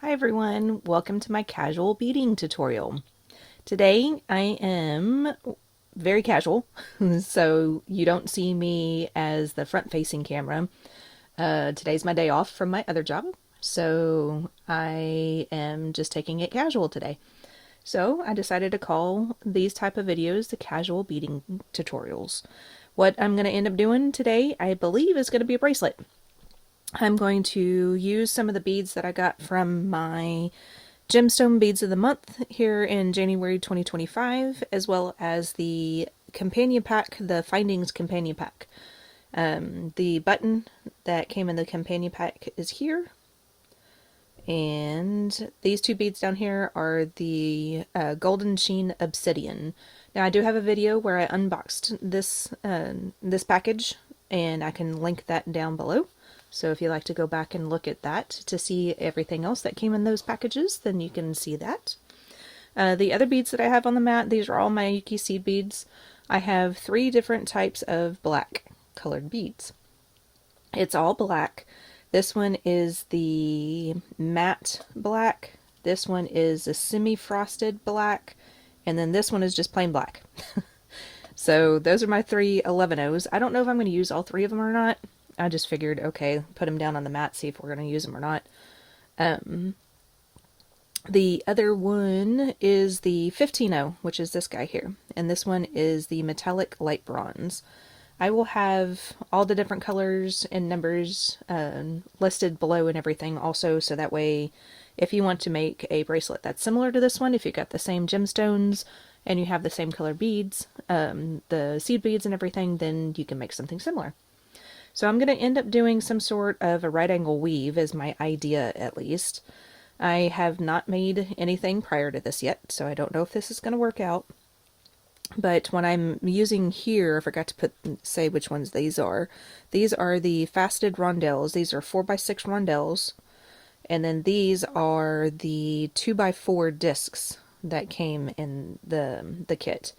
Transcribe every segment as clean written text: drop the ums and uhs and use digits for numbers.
Hi everyone, welcome to my casual beading tutorial. Today I am very casual, so you don't see me as the front-facing camera. Today's my day off from my other job, so I am just taking it casual today. So I decided to call these type of videos the casual beading tutorials. What I'm going to end up doing today, I believe, is going to be a bracelet. I'm going to use some of the beads that I got from my Gemstone Beads of the Month here in January 2025, as well as the companion pack, the Findings companion pack. The button that came in the companion pack is here, and these two beads down here are the golden sheen obsidian. Now I do have a video where I unboxed this package, and I can link that down below. So if you'd like to go back and look at that to see everything else that came in those packages, then you can see that. The other beads that I have on the mat, these are all Miyuki seed beads. I have 3 different types of black colored beads. It's all black. This one is the matte black. This one is a semi-frosted black. And then this one is just plain black. So those are my 3 11-0s. I don't know if I'm going to use all 3 of them or not. I just figured, okay, put them down on the mat, see if we're going to use them or not. The other one is the 15-0, which is this guy here. And this one is the metallic light bronze. I will have all the different colors and numbers listed below and everything also, so that way if you want to make a bracelet that's similar to this one, if you got the same gemstones and you have the same color beads, the seed beads and everything, then you can make something similar. So I'm going to end up doing some sort of a right angle weave as my idea, at least. I have not made anything prior to this yet, so I don't know if this is going to work out. But what I'm using here, I forgot to say which ones these are. These are the faceted rondelles. These are 4x6 rondelles. And then these are the 2x4 discs that came in the kit.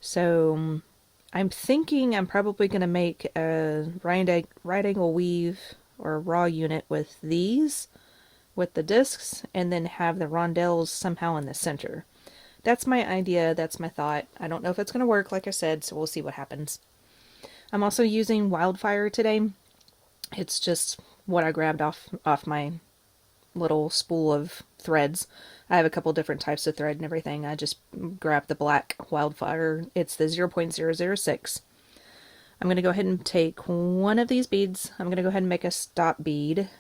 So I'm thinking I'm probably going to make a right angle weave or a raw unit with these, with the discs, and then have the rondelles somehow in the center. That's my idea, that's my thought. I don't know if it's going to work, like I said, so we'll see what happens. I'm also using Wildfire today. It's just what I grabbed off my little spool of threads. I have a couple different types of thread and everything. I just grabbed the black Wildfire. It's the 0.006. I'm going to go ahead and take one of these beads. I'm going to go ahead and make a stop bead.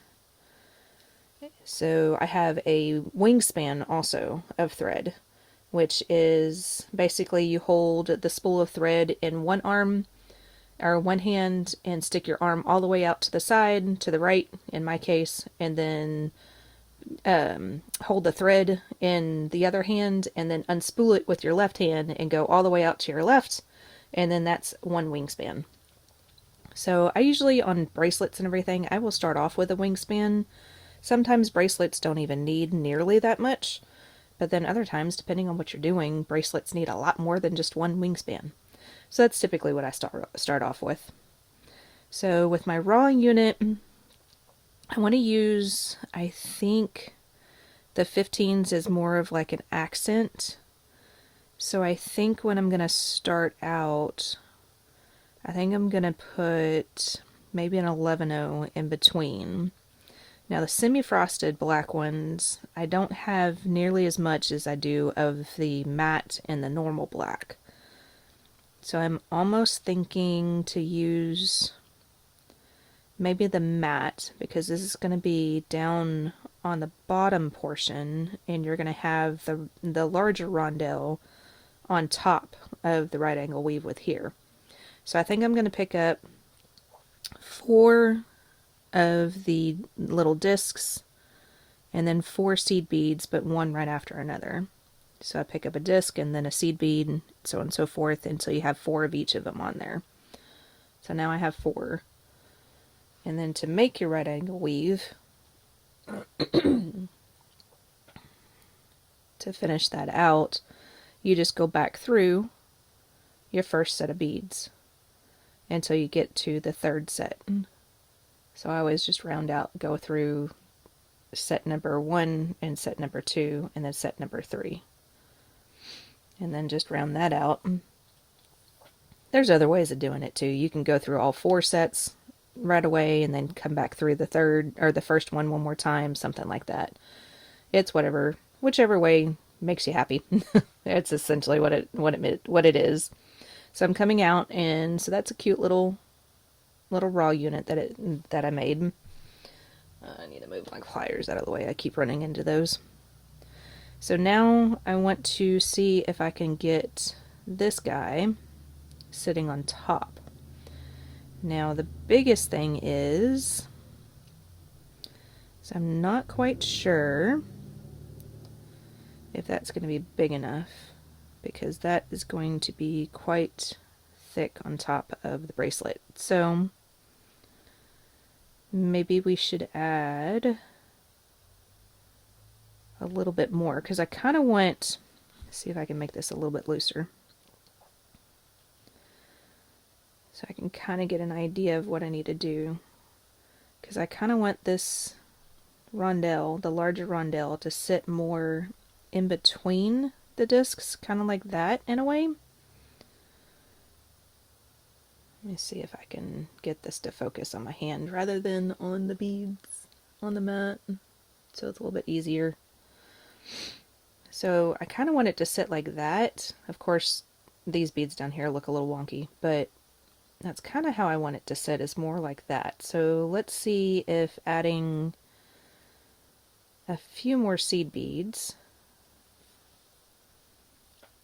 So I have a wingspan also of thread, which is basically you hold the spool of thread in one arm or one hand and stick your arm all the way out to the side, to the right in my case, and then hold the thread in the other hand and then unspool it with your left hand and go all the way out to your left, and then that's one wingspan. So I usually, on bracelets and everything, I will start off with a wingspan. Sometimes bracelets don't even need nearly that much, but then other times, depending on what you're doing, bracelets need a lot more than just one wingspan. So that's typically what I start off with. So with my raw unit, I want to use, I think the 15s is more of like an accent. So I think when I'm going to start out, I think I'm going to put maybe an 11-0 in between. Now the semi-frosted black ones, I don't have nearly as much as I do of the matte and the normal black. So I'm almost thinking to use maybe the matte, because this is going to be down on the bottom portion, and you're going to have the larger rondelle on top of the right angle weave with here. So I think I'm going to pick up 4 of the little discs and then 4 seed beads, but one right after another. So I pick up a disc and then a seed bead, so on and so forth, until you have 4 of each of them on there. So now I have 4. And then to make your right angle weave, to finish that out, you just go back through your first set of beads until you get to the 3rd set. So I always just round out, go through set number 1 and set number 2 and then set number 3. And then just round that out. There's other ways of doing it too. You can go through all 4 sets right away and then come back through the third or the first one more time, something like that. It's whichever way makes you happy. It's essentially what it is. So I'm coming out, and so that's a cute little raw unit that I made. I need to move my pliers out of the way. I keep running into those. So now I want to see if I can get this guy sitting on top. Now the biggest thing is, so I'm not quite sure if that's going to be big enough, because that is going to be quite thick on top of the bracelet. So maybe we should add a little bit more, because I kind of want, see if I can make this a little bit looser, so I can kind of get an idea of what I need to do, because I kind of want this rondelle, the larger rondelle, to sit more in between the discs, kind of like that in a way. Let me see if I can get this to focus on my hand rather than on the beads on the mat, so it's a little bit easier. So I kind of want it to sit like that. Of course, these beads down here look a little wonky, but that's kind of how I want it to sit, is more like that. So let's see if adding a few more seed beads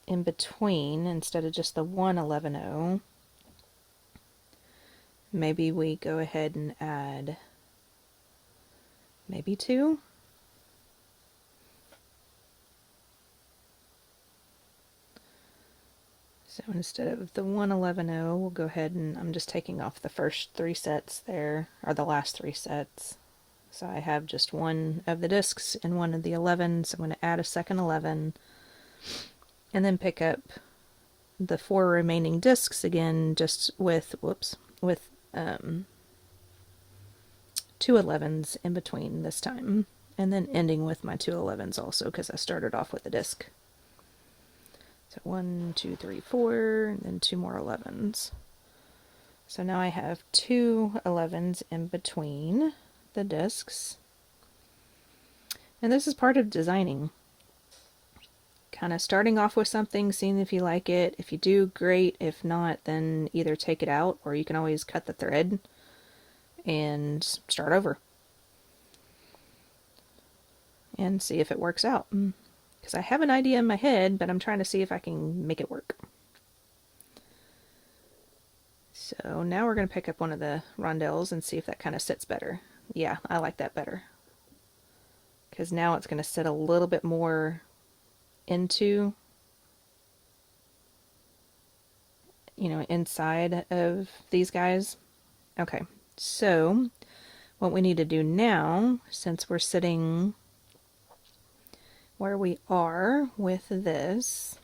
in between, instead of just the 111-0, maybe we go ahead and add maybe 2. So instead of the 111-0, we'll go ahead and I'm just taking off the first 3 sets there, or the last 3 sets. So I have just 1 of the discs and 1 of the 11s. So I'm going to add a second 11 and then pick up the 4 remaining discs again, just with, with 2 11s in between this time, and then ending with my 2 11s also, because I started off with a disc. So 1, 2, 3, 4, and then 2 more 11s. So now I have 2 11s in between the discs. And this is part of designing. Kind of starting off with something, seeing if you like it. If you do, great. If not, then either take it out, or you can always cut the thread and start over and see if it works out. Because I have an idea in my head, but I'm trying to see if I can make it work. So now we're going to pick up one of the rondelles and see if that kind of sits better. Yeah, I like that better, because now it's going to sit a little bit more into, inside of these guys. Okay, so what we need to do now, since we're sitting where we are with this,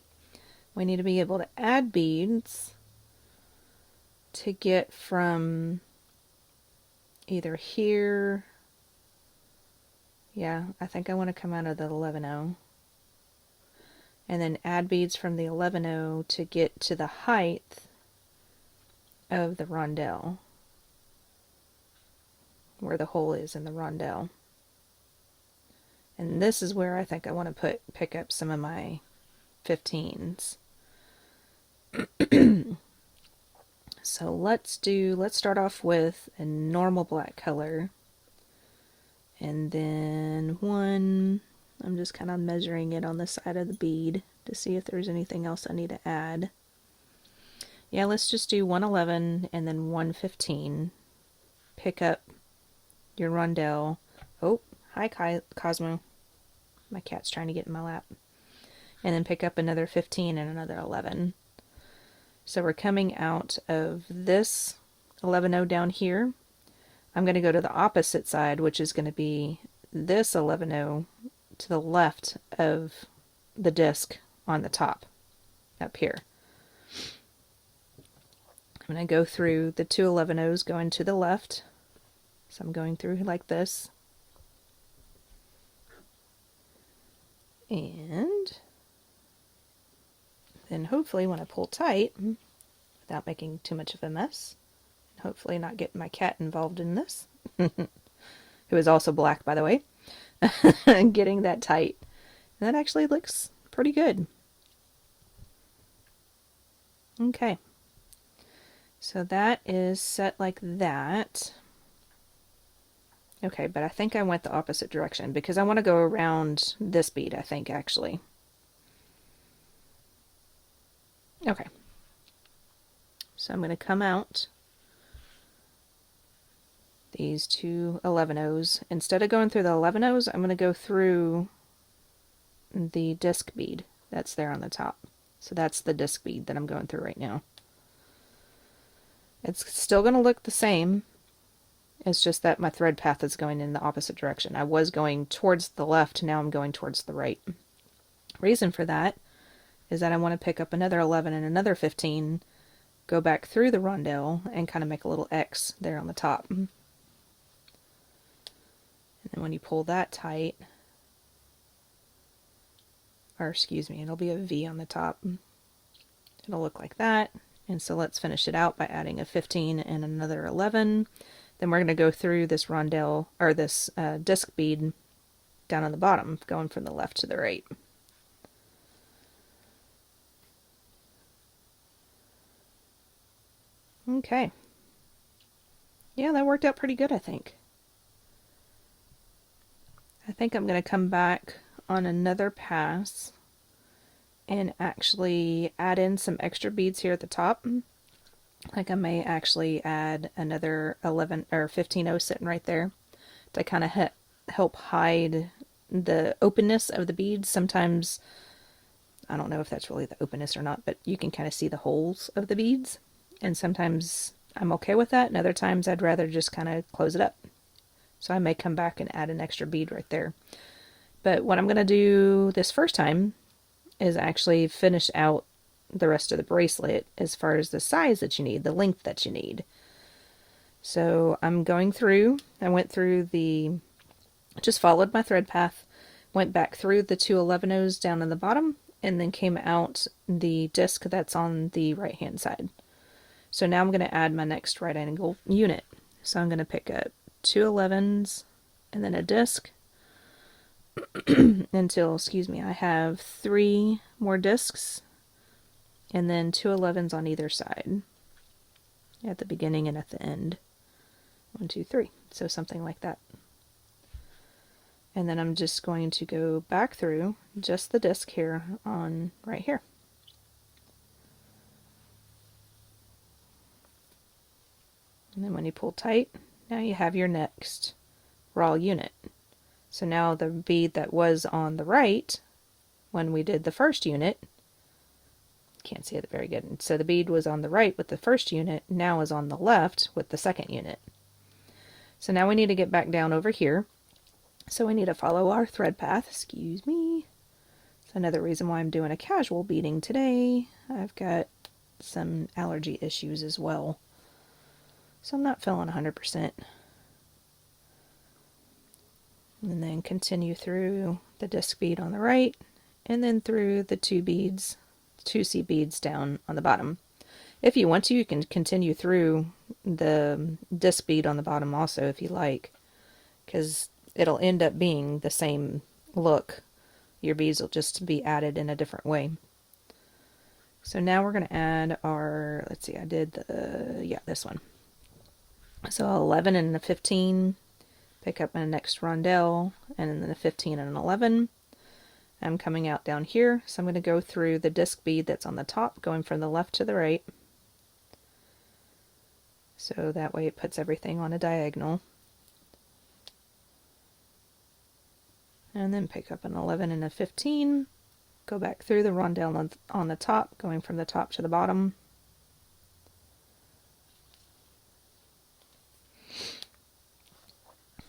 we need to be able to add beads to get from either here, yeah, I think I want to come out of the 11-0, and then add beads from the 11-0 to get to the height of the rondelle, where the hole is in the rondelle. And this is where I think I want to pick up some of my 15s. So let's start off with a normal black color, and then 1, I'm just kind of measuring it on the side of the bead to see if there's anything else I need to add. Yeah, let's just do 111 and then 115. Pick up your rondelle. Oh, hi Cosmo. My cat's trying to get in my lap. And then pick up another 15 and another 11. So we're coming out of this 11-0 down here. I'm going to go to the opposite side, which is going to be this 11-0 to the left of the disc on the top, up here. I'm going to go through the 2 11-0s going to the left. So I'm going through like this. And then hopefully when I pull tight, without making too much of a mess, hopefully not getting my cat involved in this, who is also black, by the way, getting that tight. And that actually looks pretty good. Okay. So that is set like that. Okay, but I think I went the opposite direction because I want to go around this bead, I think, actually. Okay. So I'm going to come out these two 11-O's. Instead of going through the 11-O's, I'm going to go through the disc bead that's there on the top. So that's the disc bead that I'm going through right now. It's still going to look the same. It's just that my thread path is going in the opposite direction. I was going towards the left, now I'm going towards the right. Reason for that is that I want to pick up another 11 and another 15, go back through the rondelle, and kind of make a little X there on the top. And then when you pull that tight, or excuse me, it'll be a V on the top. It'll look like that. And so let's finish it out by adding a 15 and another 11. Then we're going to go through this rondelle, or this disc bead down on the bottom, going from the left to the right. Okay. Yeah, that worked out pretty good, I think. I think I'm going to come back on another pass and actually add in some extra beads here at the top. Like I may actually add another 11 or 15-0 sitting right there to kind of help hide the openness of the beads. Sometimes, I don't know if that's really the openness or not, but you can kind of see the holes of the beads. And sometimes I'm okay with that, and other times I'd rather just kind of close it up. So I may come back and add an extra bead right there. But what I'm going to do this first time is actually finish out the rest of the bracelet as far as the size that you need, the length that you need. So I'm going through, I went through just followed my thread path, went back through the two 11-O's down in the bottom, and then came out the disc that's on the right hand side. So now I'm going to add my next right angle unit. So I'm going to pick up two 11s and then a disc until, excuse me, I have 3 more discs and then two 11s on either side at the beginning and at the end. 1, 2, 3. So something like that. And then I'm just going to go back through just the disc here on right here. And then when you pull tight, now you have your next raw unit. So now the bead that was on the right when we did the first unit, can't see it very good. So the bead was on the right with the first unit, now is on the left with the second unit. So now we need to get back down over here. So we need to follow our thread path, excuse me. It's another reason why I'm doing a casual beading today. I've got some allergy issues as well. So I'm not feeling 100%. And then continue through the disc bead on the right, and then through the 2 beads, 2C beads down on the bottom. If you want to, you can continue through the disc bead on the bottom also if you like, because it'll end up being the same look. Your beads will just be added in a different way. So now we're going to add our, let's see, I did this one. So 11 and a 15, pick up my next rondelle, and then a 15 and an 11. I'm coming out down here, so I'm going to go through the disc bead that's on the top, going from the left to the right. So that way it puts everything on a diagonal. And then pick up an 11 and a 15, go back through the rondelle on the top, going from the top to the bottom.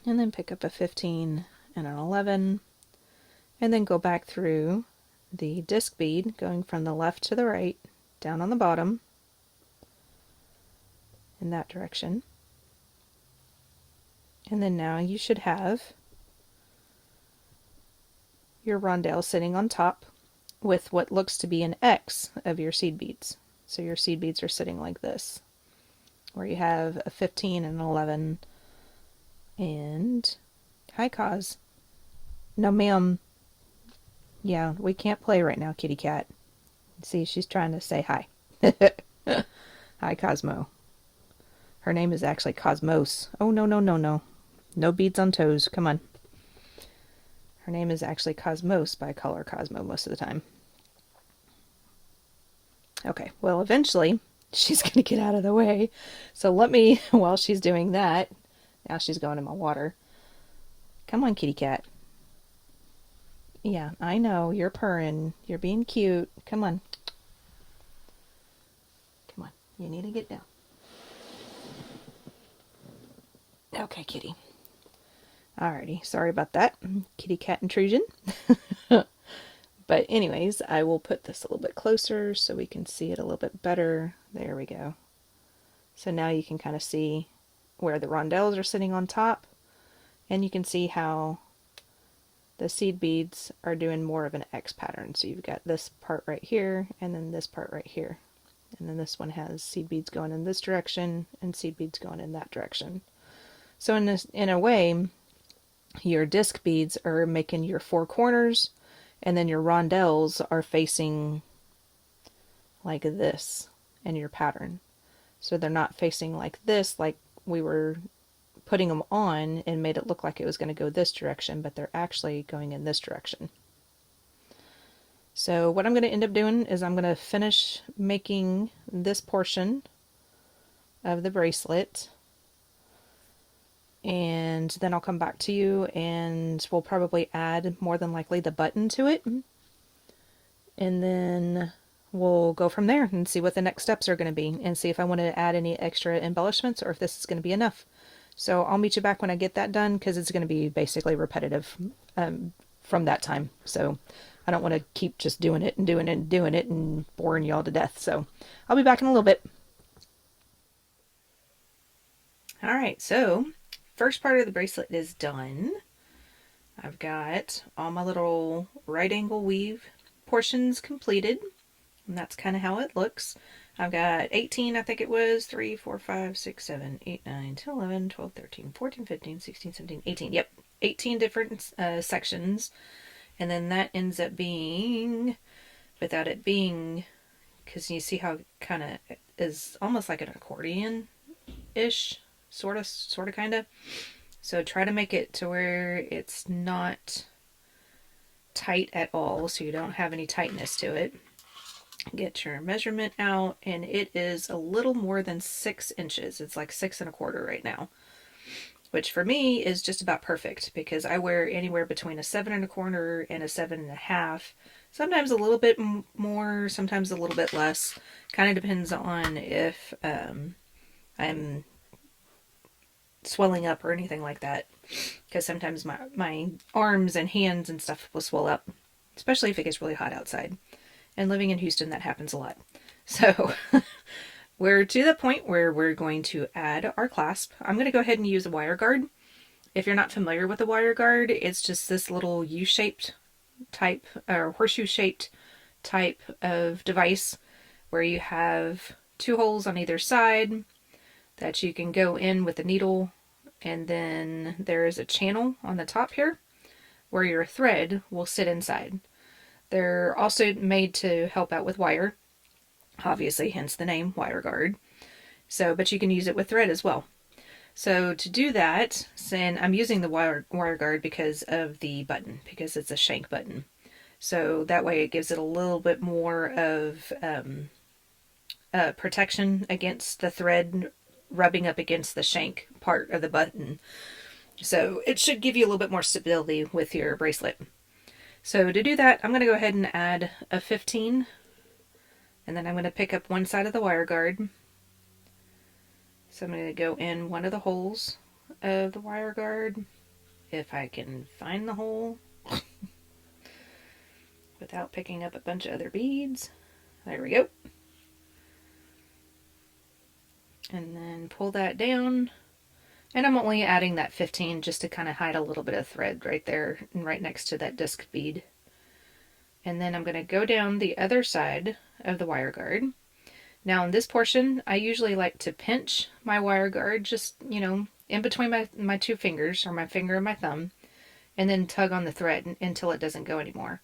And then pick up a 15 and an 11, and then go back through the disc bead, going from the left to the right, down on the bottom, in that direction. And then now you should have your rondelle sitting on top with what looks to be an X of your seed beads. So your seed beads are sitting like this, where you have a 15 and an 11. And hi, Cos. No, ma'am. Yeah, we can't play right now, kitty cat. See, she's trying to say hi. Hi, Cosmo. Her name is actually Cosmos. Oh, no, no, no, no. No beads on toes. Come on. Her name is actually Cosmos, but I call her Cosmo most of the time. Okay, well, eventually, she's going to get out of the way. So let me, while she's doing that, now she's going in my water. Come on, kitty cat. Yeah, I know, you're purring. You're being cute. Come on. Come on, you need to get down. Okay, kitty. Alrighty, sorry about that. Kitty cat intrusion. But anyways, I will put this a little bit closer so we can see it a little bit better. There we go. So now you can kind of see where the rondelles are sitting on top, and you can see how the seed beads are doing more of an X pattern. So you've got this part right here, and then this part right here. And then this one has seed beads going in this direction and seed beads going in that direction. So in a way, your disc beads are making your four corners, and then your rondelles are facing like this in your pattern. So they're not facing like this, like we were putting them on and made it look like it was going to go this direction, but they're actually going in this direction. So what I'm going to end up doing is I'm going to finish making this portion of the bracelet, and then I'll come back to you and we'll probably add more than likely the button to it, and then we'll go from there and see what the next steps are going to be and see if I want to add any extra embellishments or if this is going to be enough. So I'll meet you back when I get that done, because it's going to be basically repetitive from that time. So I don't want to keep just doing it and doing it and doing it and boring y'all to death. So I'll be back in a little bit. Alright, so first part of the bracelet is done. I've got all my little right angle weave portions completed, and that's kind of how it looks. I've got 18, I think it was, 3, 4, 5, 6, 7, 8, 9, 10, 11, 12, 13, 14, 15, 16, 17, 18. Yep, 18 different sections. And then that ends up being, without it being, because you see how it kind of is almost like an accordion-ish, sort of, kind of. So try to make it to where it's not tight at all, so you don't have any tightness to it. Get your measurement out, and it is a little more than 6 inches. It's like 6 1/4 right now, which for me is just about perfect, because I wear anywhere between a 7 1/4 and a 7 1/2. Sometimes a little bit more, sometimes a little bit less. Kind of depends on if I'm swelling up or anything like that, because sometimes my arms and hands and stuff will swell up, especially if it gets really hot outside. And living in Houston, that happens a lot. So we're to the point where we're going to add our clasp. I'm going to go ahead and use a wire guard. If you're not familiar with a wire guard, it's just this little U-shaped type or horseshoe-shaped type of device where you have 2 holes on either side that you can go in with a needle, and then there is a channel on the top here where your thread will sit inside. They're also made to help out with wire, obviously, hence the name wire guard. So, but you can use it with thread as well. So to do that, and I'm using the wire guard because of the button, because it's a shank button. So that way it gives it a little bit more of protection against the thread rubbing up against the shank part of the button. So it should give you a little bit more stability with your bracelet. So to do that, I'm going to go ahead and add a 15, and then I'm going to pick up one side of the wire guard. So I'm going to go in one of the holes of the wire guard, if I can find the hole, without picking up a bunch of other beads. There we go. And then pull that down. And I'm only adding that 15 just to kind of hide a little bit of thread right there and right next to that disc bead And then I'm going to go down the other side of the wire guard. Now in this portion, I usually like to pinch my wire guard just, you know, in between my two fingers, or my finger and my thumb, and then tug on the thread until it doesn't go anymore.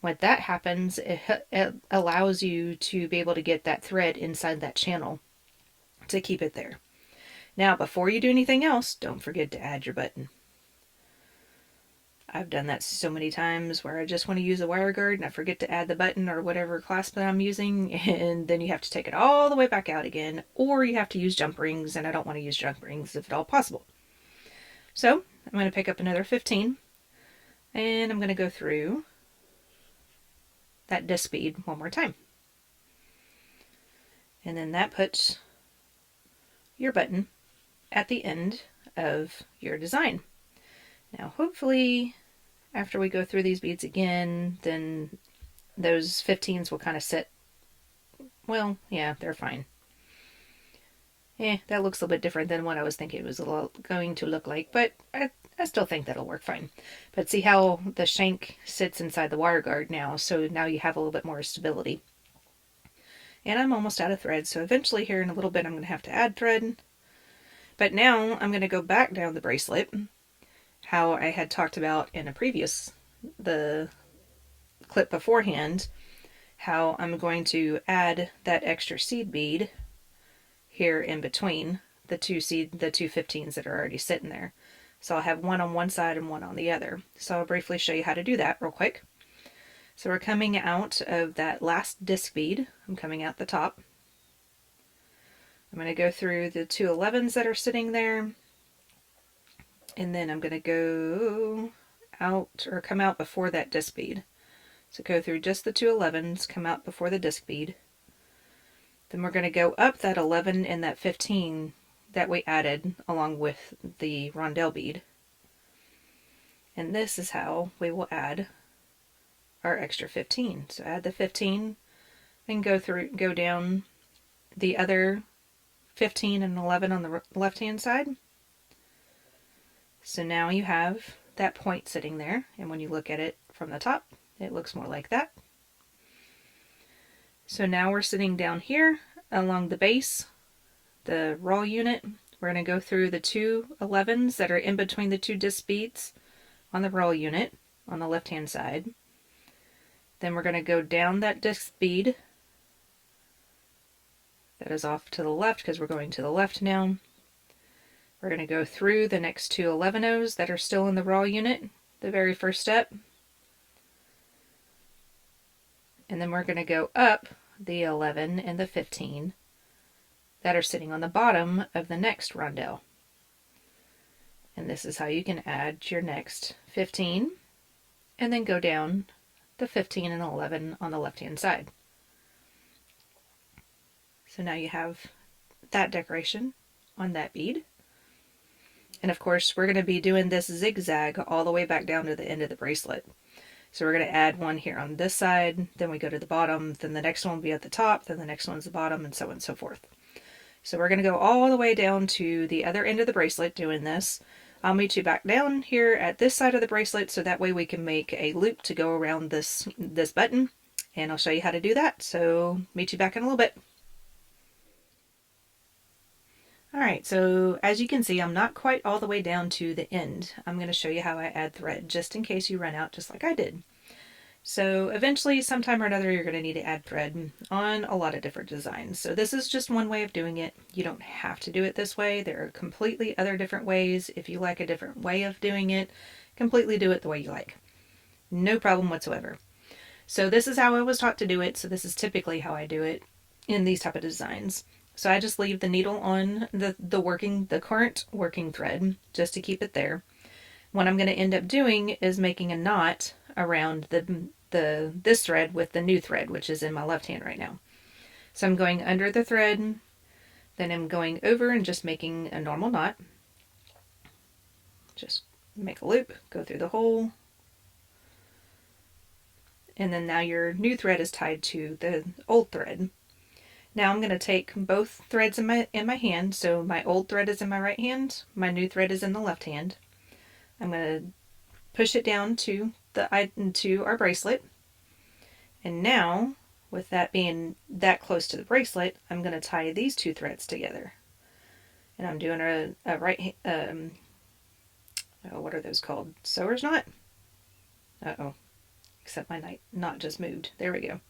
When that happens, it allows you to be able to get that thread inside that channel to keep it there. Now, before you do anything else, don't forget to add your button. I've done that so many times where I just want to use a wire guard and I forget to add the button or whatever clasp that I'm using, and then you have to take it all the way back out again, or you have to use jump rings, and I don't want to use jump rings if at all possible. So I'm going to pick up another 15, and I'm going to go through that disc bead one more time. And then that puts your button at the end of your design. Now hopefully after we go through these beads again, then those 15s will kind of sit. Well, yeah, they're fine. That looks a little bit different than what I was thinking it was going to look like, but I still think that'll work fine. But see how the shank sits inside the wire guard now, so now you have a little bit more stability. And I'm almost out of thread, so eventually here in a little bit I'm going to have to add thread. But now I'm going to go back down the bracelet, how I had talked about in the clip beforehand, how I'm going to add that extra seed bead here in between the two 15s that are already sitting there. So I'll have one on one side and one on the other. So I'll briefly show you how to do that real quick. So we're coming out of that last disc bead. I'm coming out the top. I'm going to go through the two 11s that are sitting there. And then I'm going to go out, or come out before that disc bead. So go through just the two 11s, come out before the disc bead. Then we're going to go up that 11 and that 15 that we added along with the rondelle bead. And this is how we will add our extra 15. So add the 15 and go down the other 15 and 11 on the left hand side. So now you have that point sitting there, and when you look at it from the top, it looks more like that. So now we're sitting down here along the base, the raw unit. We're going to go through the two 11s that are in between the two disc beads on the raw unit on the left hand side. Then we're going to go down that disc bead that is off to the left because we're going to the left now. We're going to go through the next two 11-Os that are still in the raw unit, the very first step. And then we're going to go up the 11 and the 15 that are sitting on the bottom of the next rondelle. And this is how you can add your next 15 and then go down the 15 and 11 on the left hand side. So now you have that decoration on that bead. And of course we're going to be doing this zigzag all the way back down to the end of the bracelet. So we're going to add one here on this side, then we go to the bottom, then the next one will be at the top, then the next one's the bottom, and so on and so forth. So we're going to go all the way down to the other end of the bracelet doing this. I'll meet you back down here at this side of the bracelet, so that way we can make a loop to go around this button, and I'll show you how to do that. So meet you back in a little bit. Alright, so as you can see, I'm not quite all the way down to the end. I'm going to show you how I add thread, just in case you run out just like I did. So eventually, sometime or another, you're going to need to add thread on a lot of different designs. So this is just one way of doing it. You don't have to do it this way. There are completely other different ways. If you like a different way of doing it, completely do it the way you like. No problem whatsoever. So this is how I was taught to do it. So this is typically how I do it in these type of designs. So I just leave the needle on the current working thread just to keep it there. What I'm going to end up doing is making a knot around this thread with the new thread, which is in my left hand right now. So I'm going under the thread, then I'm going over and just making a normal knot. Just make a loop, go through the hole, and then now your new thread is tied to the old thread. Now I'm going to take both threads in my hand. So my old thread is in my right hand, my new thread is in the left hand. I'm going to push it down to our bracelet. And now, with that being that close to the bracelet, I'm going to tie these two threads together. And I'm doing a right, what are those called? Sewer's knot? Uh-oh. Except my knot just moved. There we go.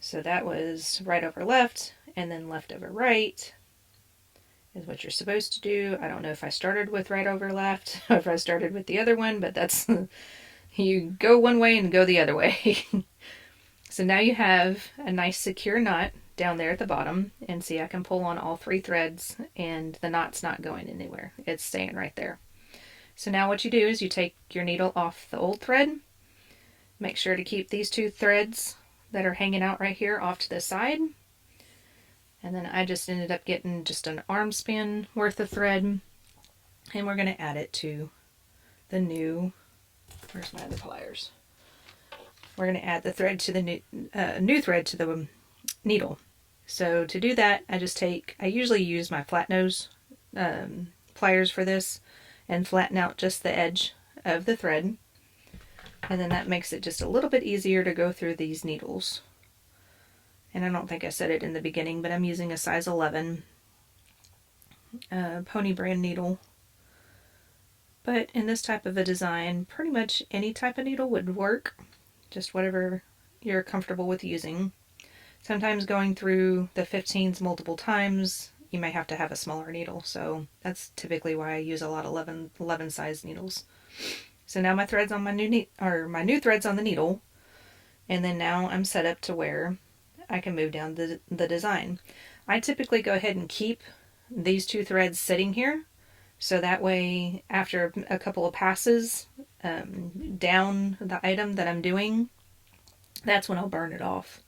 So that was right over left, and then left over right is what you're supposed to do. I don't know if I started with right over left, or if I started with the other one, but that's, you go one way and go the other way. So now you have a nice secure knot down there at the bottom, and see, I can pull on all 3 threads and the knot's not going anywhere. It's staying right there. So now what you do is you take your needle off the old thread, make sure to keep these 2 threads that are hanging out right here off to the side, and then I just ended up getting just an arm span worth of thread, and we're going to add it to the new, where's my other pliers? We're going to add the thread to the new thread to the needle. So to do that, I usually use my flat nose pliers for this and flatten out just the edge of the thread. And then that makes it just a little bit easier to go through these needles. And I don't think I said it in the beginning, but I'm using a size 11 pony brand needle. But in this type of a design, pretty much any type of needle would work. Just whatever you're comfortable with using. Sometimes going through the 15s multiple times, you may have to have a smaller needle. So that's typically why I use a lot of 11 size needles. So now my thread's on my new thread's on the needle. And then now I'm set up to where I can move down the design. I typically go ahead and keep these 2 threads sitting here. So that way, after a couple of passes down the item that I'm doing, that's when I'll burn it off.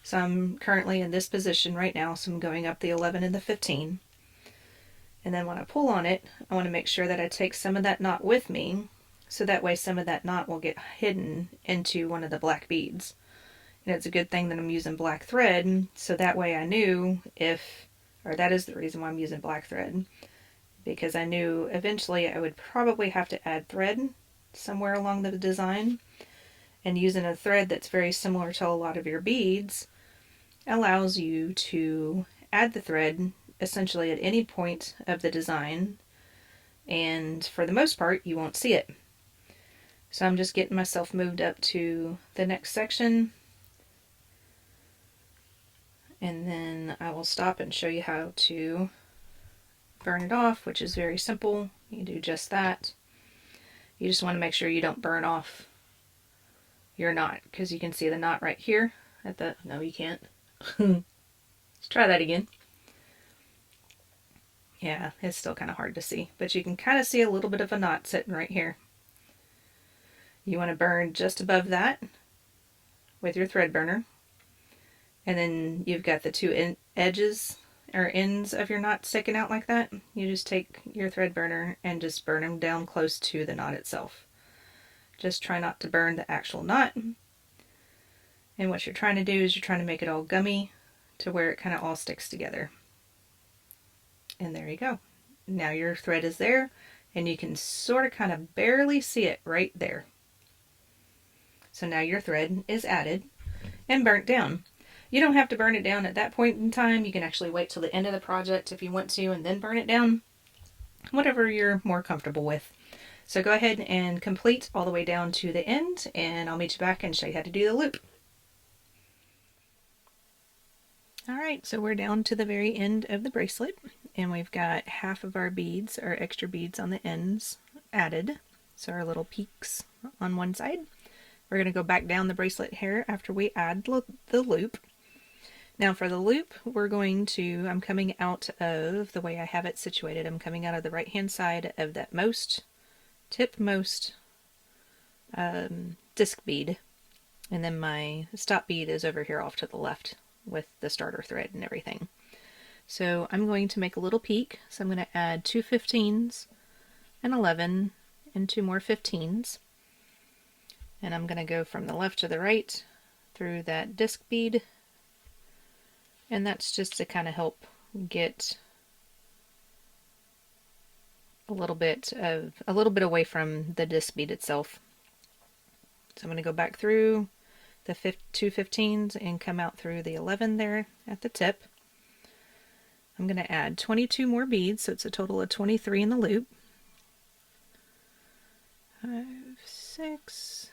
So I'm currently in this position right now, so I'm going up the 11 and the 15. And then when I pull on it, I want to make sure that I take some of that knot with me, so that way some of that knot will get hidden into one of the black beads. And it's a good thing that I'm using black thread, so that way I knew that is the reason why I'm using black thread, because I knew eventually I would probably have to add thread somewhere along the design, and using a thread that's very similar to a lot of your beads allows you to add the thread essentially at any point of the design, and for the most part you won't see it. So I'm just getting myself moved up to the next section, and then I will stop and show you how to burn it off, which is very simple. You do just that. You just want to make sure you don't burn off your knot, because you can see the knot right here no, you can't. Let's try that again. Yeah, it's still kind of hard to see, but you can kind of see a little bit of a knot sitting right here. You want to burn just above that with your thread burner, and then you've got the 2 edges or ends of your knot sticking out like that. You just take your thread burner and just burn them down close to the knot itself. Just try not to burn the actual knot. And what you're trying to do is you're trying to make it all gummy to where it kind of all sticks together. And there you go. Now your thread is there, and you can sort of kind of barely see it right there. So now your thread is added and burnt down. You don't have to burn it down at that point in time. You can actually wait till the end of the project if you want to, and then burn it down. Whatever you're more comfortable with. So go ahead and complete all the way down to the end, and I'll meet you back and show you how to do the loop. Alright, so we're down to the very end of the bracelet, and we've got half of our beads, our extra beads on the ends, added. So our little peaks on one side. We're going to go back down the bracelet here after we add the loop. Now for the loop, I'm coming out of, the way I have it situated, I'm coming out of the right hand side of that tipmost disc bead, and then my stop bead is over here off to the left with the starter thread and everything. So I'm going to make a little peak, so I'm going to add 2 15s, an 11, and 2 more 15s. And I'm going to go from the left to the right through that disc bead, and that's just to kind of help get a little bit away from the disc bead itself. So I'm going to go back through the two 15s and come out through the 11 there at the tip. I'm going to add 22 more beads, so it's a total of 23 in the loop. 5, 6,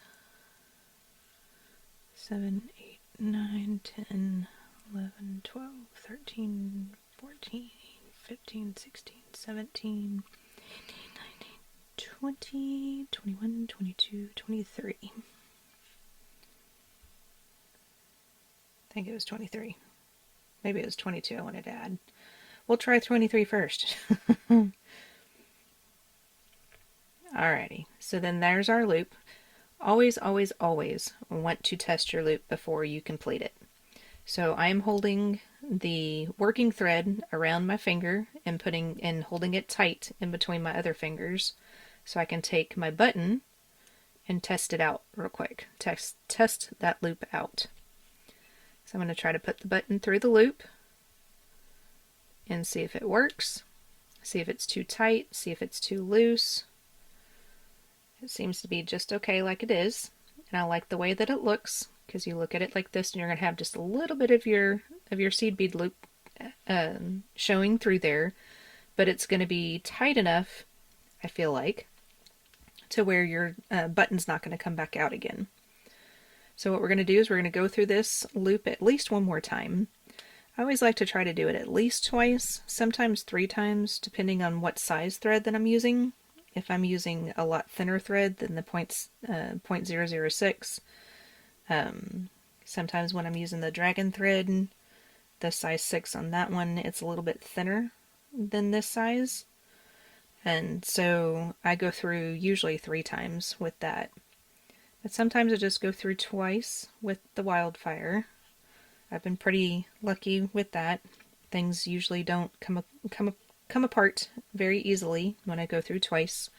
7, 8, 9, 10, 11, 12, 13, 14, 15, 16, 17, 18, 19, 20, 21, 22, 23. I think it was 23. Maybe it was 22 I wanted to add. We'll try 23 first. Alrighty, so then there's our loop. Always, always, always want to test your loop before you complete it. So I'm holding the working thread around my finger and holding it tight in between my other fingers so I can take my button and test it out real quick. Test that loop out. So I'm going to try to put the button through the loop and see if it works. See if it's too tight, see if it's too loose. It seems to be just okay like it is, and I like the way that it looks, because you look at it like this and you're going to have just a little bit of your seed bead loop showing through there, but it's going to be tight enough, I feel like, to where your button's not going to come back out again. So what we're going to do is we're going to go through this loop at least one more time. I always like to try to do it at least twice, sometimes 3 times, depending on what size thread that I'm using. If I'm using a lot thinner thread than the 0.006, sometimes when I'm using the dragon thread, the size 6 on that one, it's a little bit thinner than this size. And so I go through usually 3 times with that. But sometimes I just go through twice with the Wildfire. I've been pretty lucky with that. Things usually don't come apart very easily when I go through twice.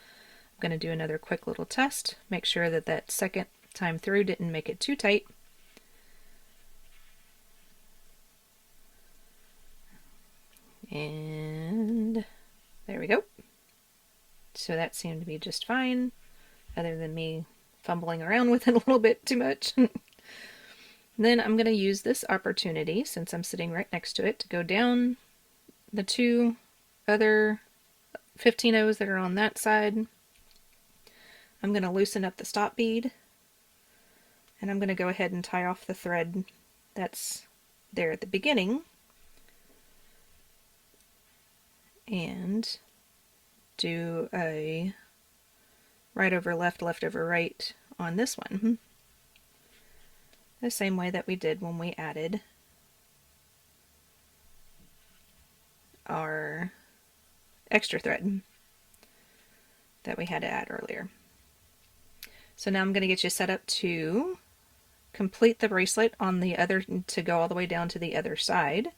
I'm going to do another quick little test, make sure that that second time through didn't make it too tight. And there we go. So that seemed to be just fine, other than me fumbling around with it a little bit too much. Then I'm going to use this opportunity, since I'm sitting right next to it, to go down the 2 other 15-0s that are on that side. I'm going to loosen up the stop bead, and I'm going to go ahead and tie off the thread that's there at the beginning, and do a right over left, left over right on this one, the same way that we did when we added our extra thread that we had to add earlier. So now I'm going to get you set up to complete the bracelet on the other, to go all the way down to the other side.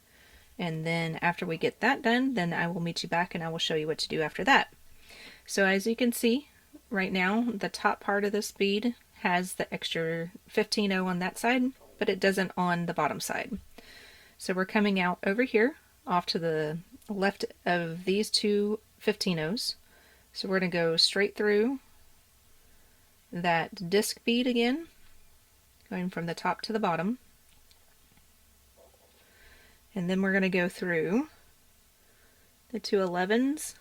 And then after we get that done, then I will meet you back and I will show you what to do after that. So as you can see right now, the top part of this bead has the extra 15-0 on that side, but it doesn't on the bottom side. So we're coming out over here off to the left of these 2 15-0s. So we're going to go straight through that disc bead again, going from the top to the bottom. And then we're going to go through the 2 11s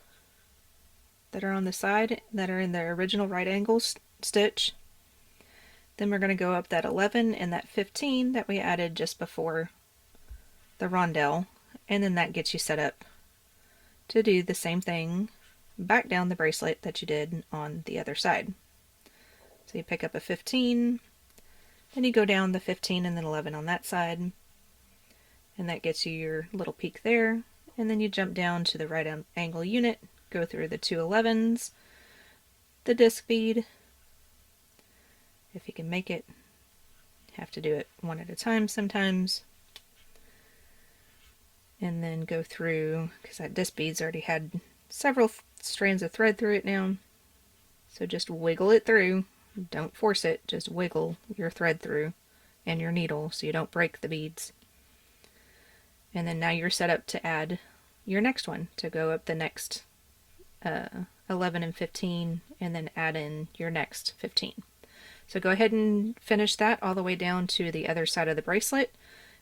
that are on the side that are in the original right angle stitch. Then we're going to go up that 11 and that 15 that we added just before the rondelle, and then that gets you set up to do the same thing back down the bracelet that you did on the other side. So you pick up a 15, then you go down the 15 and then 11 on that side, and that gets you your little peak there, and then you jump down to the right angle unit, go through the 2 11s, the disc bead. If you can make it, you have to do it one at a time sometimes. And then go through, because that disc bead's already had several strands of thread through it now. So just wiggle it through. Don't force it, just wiggle your thread through and your needle so you don't break the beads. And then now you're set up to add your next one, to go up the next 11 and 15 and then add in your next 15. So go ahead and finish that all the way down to the other side of the bracelet,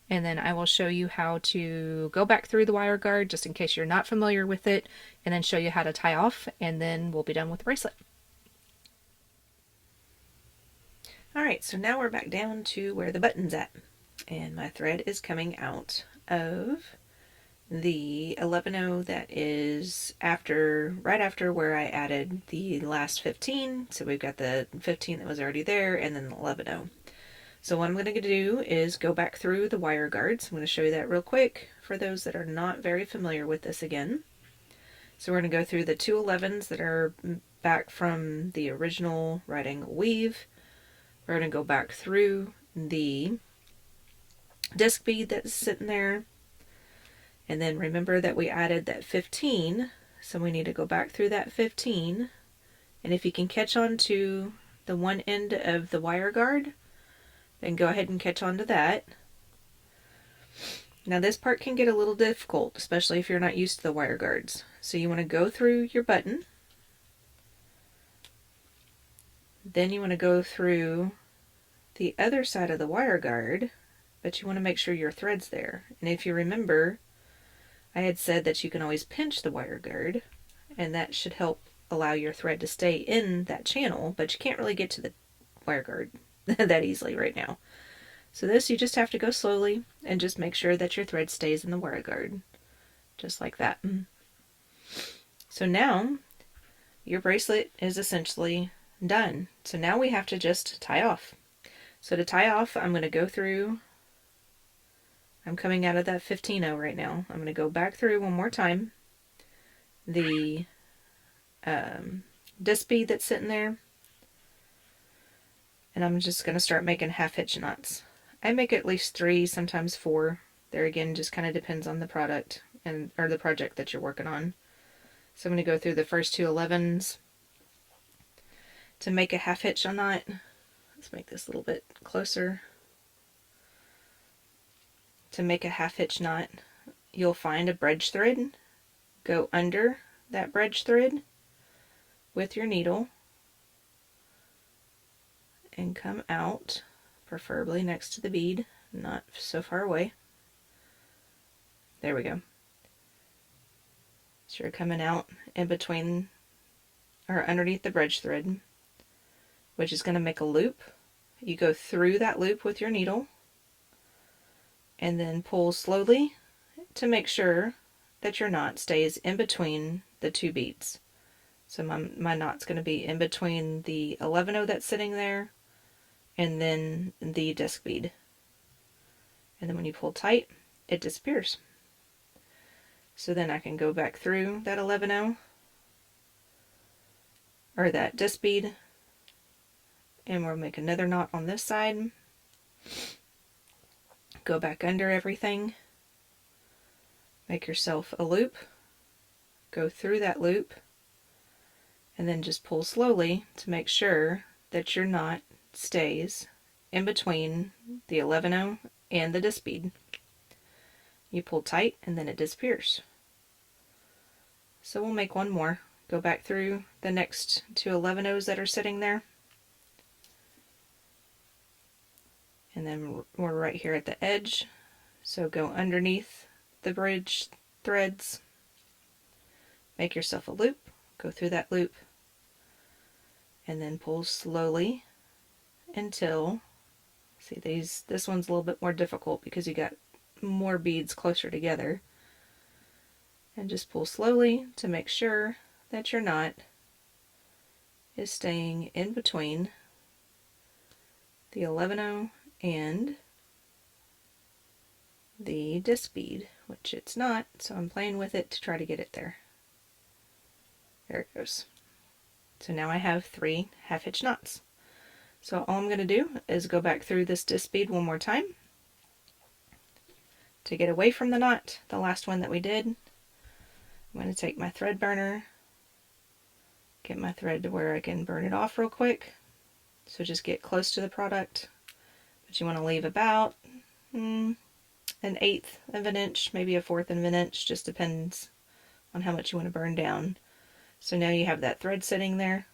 and then I will show you how to go back through the wire guard just in case you're not familiar with it, and then show you how to tie off, and then we'll be done with the bracelet. Alright, so now we're back down to where the button's at, and my thread is coming out of the 11-0 that is right after where I added the last 15. So we've got the 15 that was already there, and then the 11-0. So what I'm going to do is go back through the wire guards. I'm going to show you that real quick for those that are not very familiar with this again. So we're going to go through the two 11s that are back from the original right angle weave. We're going to go back through the disc bead that's sitting there. And then remember that we added that 15, so we need to go back through that 15. And if you can catch on to the one end of the wire guard, then go ahead and catch on to that. Now this part can get a little difficult, especially if you're not used to the wire guards. So you want to go through your button. Then you want to go through the other side of the wire guard, but you want to make sure your thread's there. And if you remember, I had said that you can always pinch the wire guard, and that should help allow your thread to stay in that channel, but you can't really get to the wire guard that easily right now. So this, you just have to go slowly and just make sure that your thread stays in the wire guard, just like that. So now your bracelet is essentially done. So now we have to just tie off. So to tie off, I'm going to go through, I'm coming out of that 15-0 right now. I'm going to go back through one more time the disc bead that's sitting there, and I'm just going to start making half hitch knots. I make at least 3, sometimes 4. There again, just kind of depends on the product or the project that you're working on. So I'm going to go through the first two 11s to make a half hitch knot. Let's make this a little bit closer. To make a half hitch knot, you'll find a bridge thread, go under that bridge thread with your needle, and come out, preferably next to the bead, not so far away. There we go. So you're coming out in between or underneath the bridge thread, which is going to make a loop. You go through that loop with your needle and then pull slowly to make sure that your knot stays in between the two beads. So my knot's going to be in between the 11-0 that's sitting there and then the disc bead. And then when you pull tight, it disappears. So then I can go back through that 11-0 or that disc bead, and we'll make another knot on this side. Go back under everything, make yourself a loop, go through that loop, and then just pull slowly to make sure that your knot stays in between the 11-0 and the disc bead. You pull tight and then it disappears. So we'll make one more. Go back through the next two 11-0s that are sitting there. And then we're right here at the edge. So go underneath the bridge threads, make yourself a loop, go through that loop, and then pull slowly until, see this one's a little bit more difficult because you got more beads closer together. And just pull slowly to make sure that your knot is staying in between the 11-0 and the disc bead, which it's not, so I'm playing with it to try to get it there. There it goes. So now I have 3 half hitch knots. So all I'm going to do is go back through this disc bead one more time. To get away from the knot, the last one that we did, I'm going to take my thread burner, get my thread to where I can burn it off real quick. So just get close to the product, but you want to leave about an 1/8 of an inch, maybe a 1/4 of an inch, just depends on how much you want to burn down. So now you have that thread sitting there.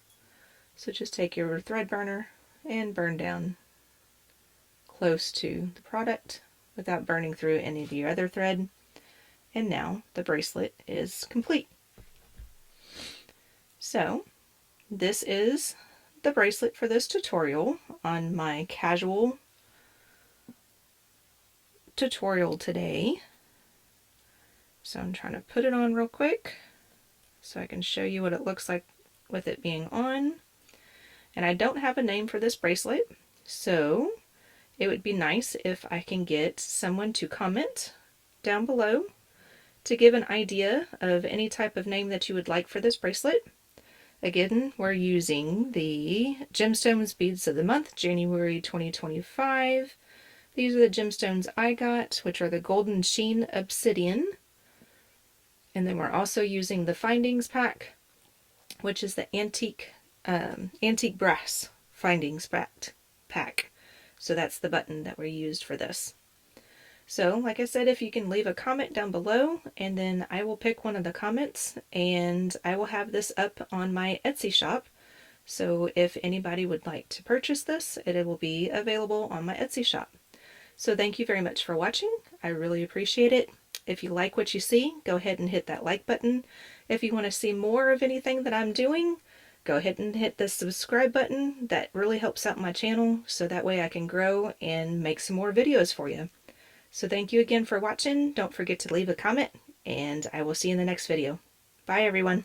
So just take your thread burner and burn down close to the product without burning through any of your other thread. And now the bracelet is complete. So this is the bracelet for this tutorial on my casual tutorial today. So I'm trying to put it on real quick so I can show you what it looks like with it being on. And I don't have a name for this bracelet, so it would be nice if I can get someone to comment down below to give an idea of any type of name that you would like for this bracelet. Again, we're using the Gemstone Beads of the month, January 2025. These are the gemstones I got, which are the golden sheen obsidian. And then we're also using the findings pack, which is the antique brass findings pack. So that's the button that we used for this. So like I said, if you can leave a comment down below, and then I will pick one of the comments and I will have this up on my Etsy shop. So if anybody would like to purchase this, it will be available on my Etsy shop. So thank you very much for watching. I really appreciate it. If you like what you see, go ahead and hit that like button. If you want to see more of anything that I'm doing, go ahead and hit the subscribe button. That really helps out my channel, so that way I can grow and make some more videos for you. So thank you again for watching. Don't forget to leave a comment, and I will see you in the next video. Bye everyone.